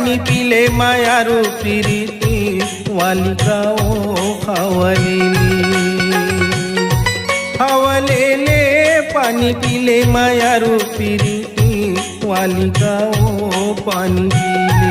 पानी पीले मायारू प्रीति वालिकाओ हवलेले पानी पीले मायारू प्रीति वालिकाओ पानी पीले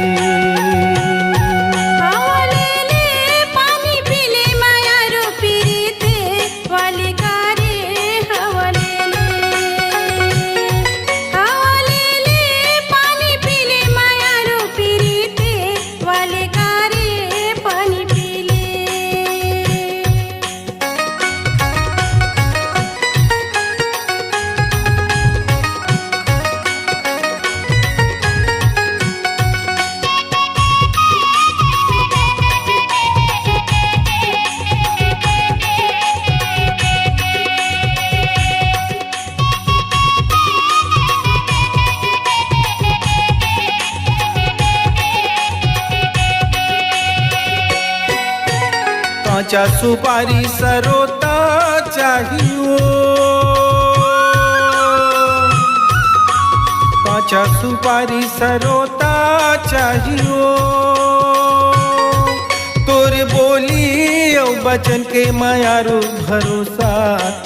कांचा सुपारी सरोता चाहिए कांचा सुपारी सरोता चाहिए तोरे बोली और बचन के मायारू भरोसा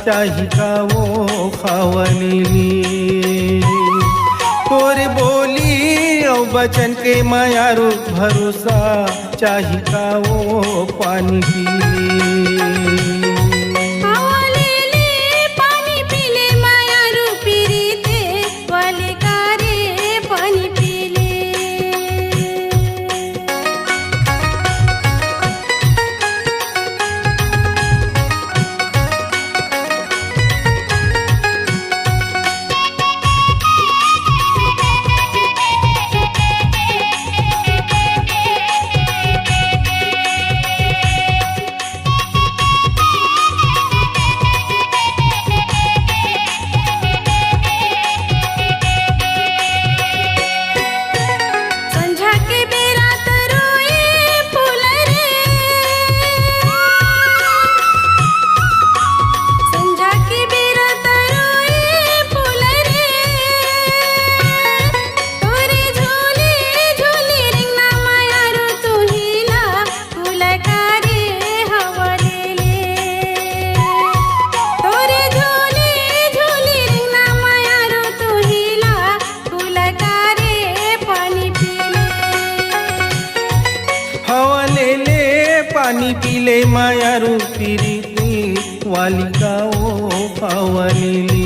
चाही का वो खावली तोरे बोली और बचन के मायारू भरोसा चाही का वो पानी पीले पानी पीले मायारू प्रीति वालिकाओ पावली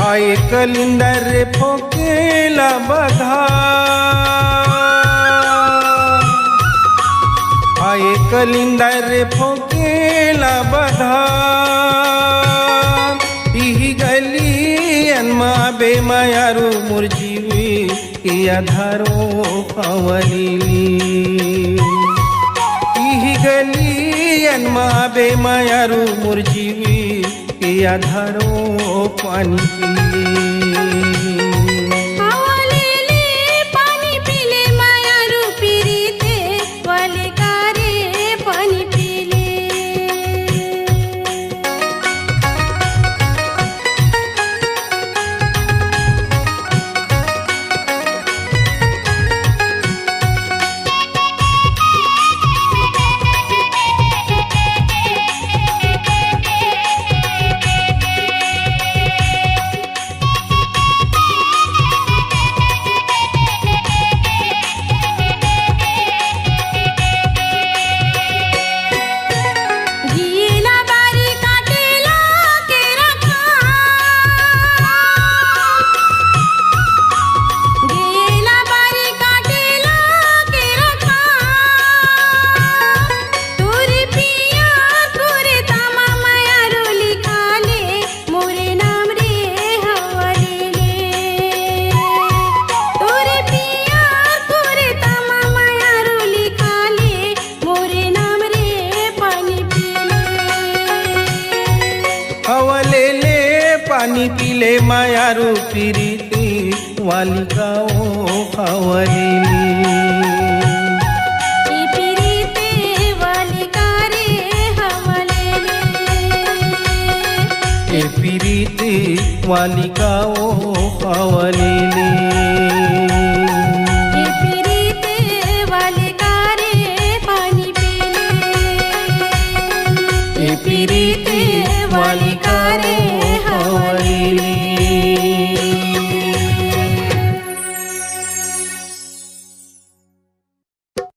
आए कलिंदर फोकेला बधा आए कलिंदर फोकेला बधा इही गली अनमा बेमायारू मुरजीवी के आधारो पावली इही गली अनमा बेमायारू मुरजीवी के आधारो पानी पानी पीले मायारू पीरीती वालिकाओ खावलेली पीरीती वालिकाओ